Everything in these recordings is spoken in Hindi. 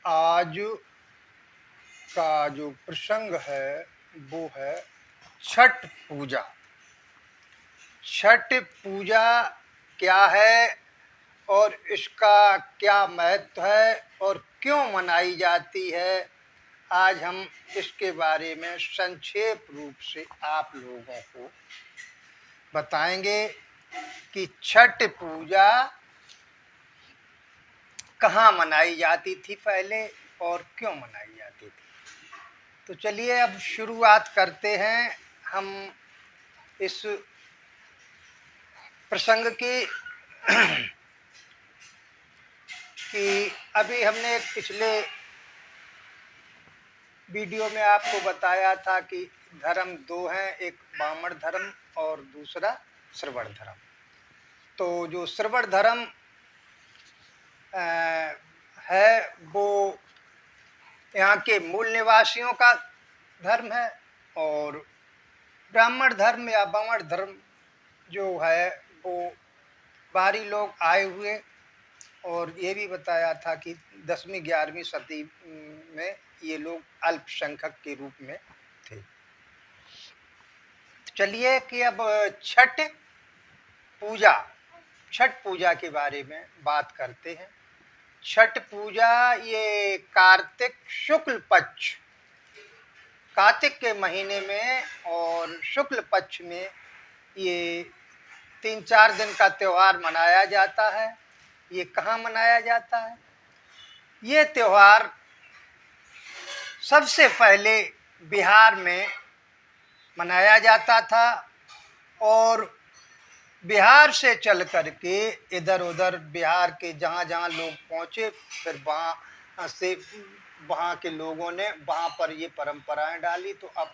आज का जो प्रसंग है वो है छठ पूजा। छठ पूजा क्या है और इसका क्या महत्व है और क्यों मनाई जाती है, आज हम इसके बारे में संक्षेप रूप से आप लोगों को बताएंगे कि छठ पूजा कहाँ मनाई जाती थी पहले और क्यों मनाई जाती थी। तो चलिए अब शुरुआत करते हैं हम इस प्रसंग की कि अभी हमने पिछले वीडियो में आपको बताया था कि धर्म दो हैं, एक ब्राह्मण धर्म और दूसरा श्रवण धर्म। तो जो श्रवण धर्म है वो यहाँ के मूल निवासियों का धर्म है और ब्राह्मण धर्म या ब्राह्मण धर्म जो है वो बाहरी लोग आए हुए। और ये भी बताया था कि 10वीं 11वीं सदी में ये लोग अल्पसंख्यक के रूप में थे। चलिए कि अब छठ पूजा के बारे में बात करते हैं। छठ पूजा ये कार्तिक शुक्ल पक्ष, कार्तिक के महीने में और शुक्ल पक्ष में ये 3-4 दिन का त्यौहार मनाया जाता है। ये कहाँ मनाया जाता है? ये त्यौहार सबसे पहले बिहार में मनाया जाता था और बिहार से चल कर के इधर उधर बिहार के जहाँ जहाँ लोग पहुँचे, फिर वहाँ के लोगों ने वहाँ पर ये परंपराएं डाली। तो अब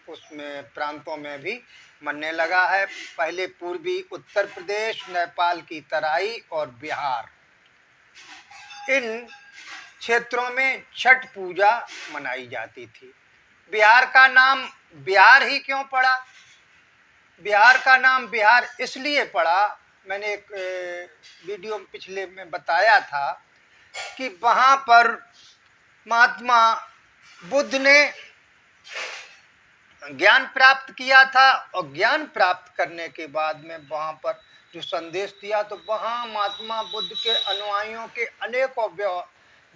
उसमें प्रांतों में भी मनने लगा है। पहले पूर्वी उत्तर प्रदेश, नेपाल की तराई और बिहार, इन क्षेत्रों में छठ पूजा मनाई जाती थी। बिहार का नाम बिहार ही क्यों पड़ा? बिहार का नाम बिहार इसलिए पड़ा, मैंने एक वीडियो पिछले में बताया था कि वहाँ पर महात्मा बुद्ध ने ज्ञान प्राप्त किया था और ज्ञान प्राप्त करने के बाद में वहाँ पर जो संदेश दिया, तो वहाँ महात्मा बुद्ध के अनुयायियों के अनेकों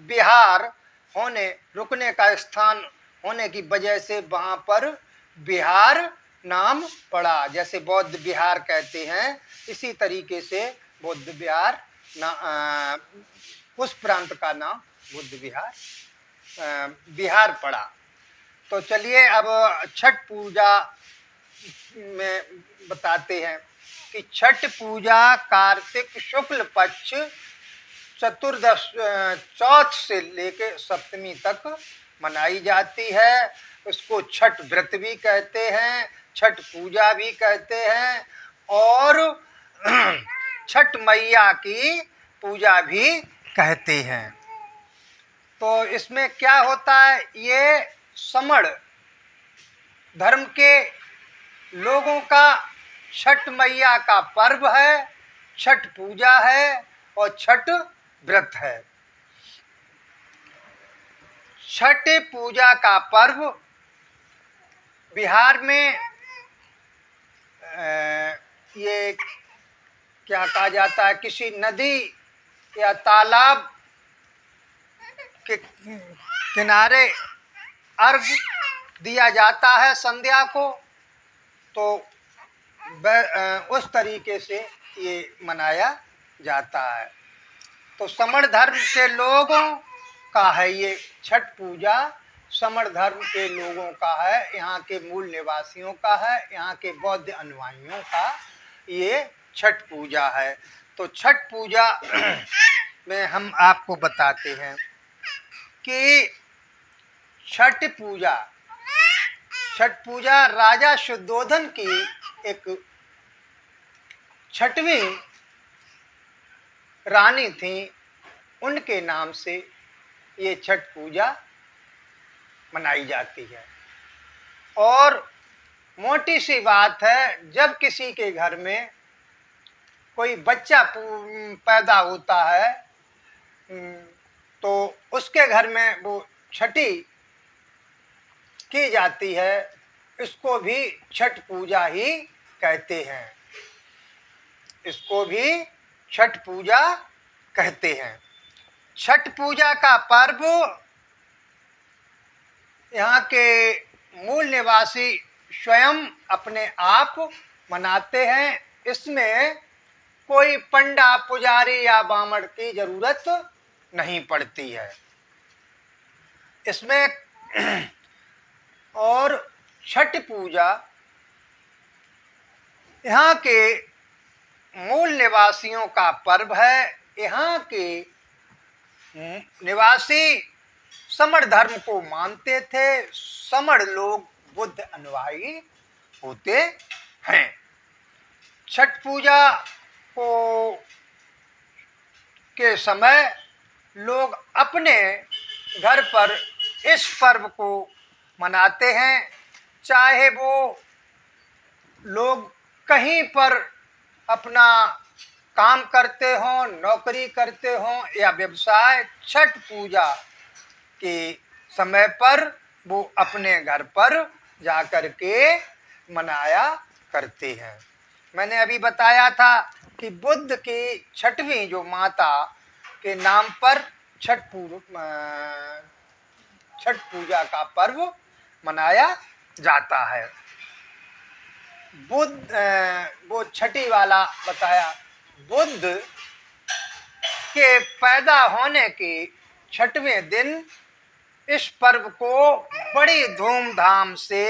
विहार होने, रुकने का स्थान होने की वजह से वहाँ पर बिहार नाम पड़ा। जैसे बौद्ध विहार कहते हैं, इसी तरीके से बुद्ध विहार उस प्रांत का नाम बुद्ध विहार बिहार पड़ा। तो चलिए अब छठ पूजा में बताते हैं कि छठ पूजा कार्तिक शुक्ल पक्ष चौथ से लेके सप्तमी तक मनाई जाती है। उसको छठ व्रत भी कहते हैं, छठ पूजा भी कहते हैं और छठ मैया की पूजा भी कहते हैं। तो इसमें क्या होता है, ये समण धर्म के लोगों का छठ मैया का पर्व है, छठ पूजा है और छठ व्रत है। छठ पूजा का पर्व बिहार में ये क्या कहा जाता है, किसी नदी या तालाब के किनारे अर्घ दिया जाता है संध्या को। तो उस तरीके से ये मनाया जाता है। तो समण धर्म के लोगों का है ये छठ पूजा, समण धर्म के लोगों का है, यहाँ के मूल निवासियों का है, यहाँ के बौद्ध अनुयायियों का ये छठ पूजा है। तो छठ पूजा में हम आपको बताते हैं कि छठ पूजा राजा शुद्धोधन की एक 6वीं रानी थी, उनके नाम से ये छठ पूजा मनाई जाती है। और मोटी सी बात है, जब किसी के घर में कोई बच्चा पैदा होता है तो उसके घर में वो छठी की जाती है। इसको भी छठ पूजा ही कहते हैं। इसको भी छठ पूजा कहते हैं। छठ पूजा का पर्व यहाँ के मूल निवासी स्वयं अपने आप मनाते हैं। इसमें कोई पंडा पुजारी या बामण की जरूरत नहीं पड़ती है इसमें। और छठ पूजा यहाँ के मूल निवासियों का पर्व है। यहाँ के निवासी समण धर्म को मानते थे। समण लोग बुद्ध अनुयायी होते हैं। छठ पूजा को के समय लोग अपने घर पर इस पर्व को मनाते हैं। चाहे वो लोग कहीं पर अपना काम करते हों, नौकरी करते हों या व्यवसाय, छठ पूजा के समय पर वो अपने घर पर जाकर के मनाया करते हैं। मैंने अभी बताया था कि बुद्ध की छठवीं जो माता के नाम पर छठ पूजा का पर्व मनाया जाता है। वो छठी वाला बताया। बुद्ध के पैदा होने के छठवें दिन इस पर्व को बड़ी धूमधाम से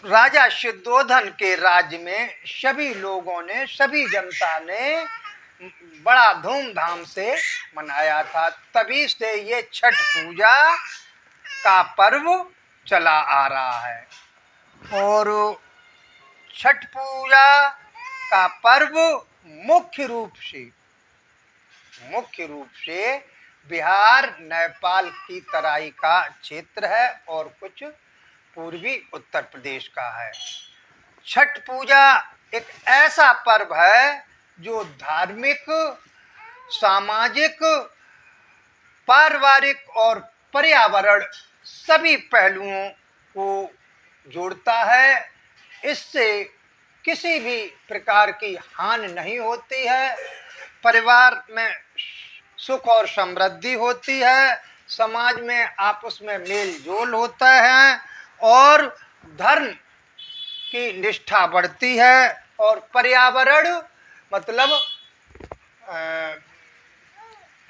राजा शुद्धोधन के राज्य में सभी लोगों ने, सभी जनता ने बड़ा धूमधाम से मनाया था। तभी से ये छठ पूजा का पर्व चला आ रहा है। और छठ पूजा का पर्व मुख्य रूप से बिहार, नेपाल की तराई का क्षेत्र है और कुछ पूर्वी उत्तर प्रदेश का है। छठ पूजा एक ऐसा पर्व है जो धार्मिक, सामाजिक, पारिवारिक और पर्यावरण सभी पहलुओं को जोड़ता है। इससे किसी भी प्रकार की हानि नहीं होती है। परिवार में सुख और समृद्धि होती है। समाज में आपस में मेल जोल होता है और धर्म की निष्ठा बढ़ती है। और पर्यावरण मतलब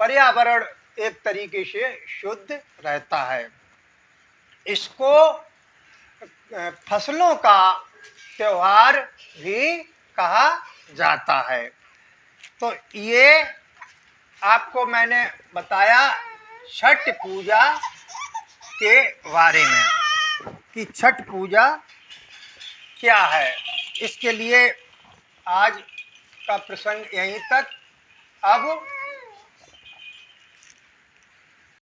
पर्यावरण एक तरीके से शुद्ध रहता है। इसको फसलों का त्योहार भी कहा जाता है। तो ये आपको मैंने बताया छठ पूजा के बारे में कि छठ पूजा क्या है। इसके लिए आज का प्रसंग यहीं तक। अब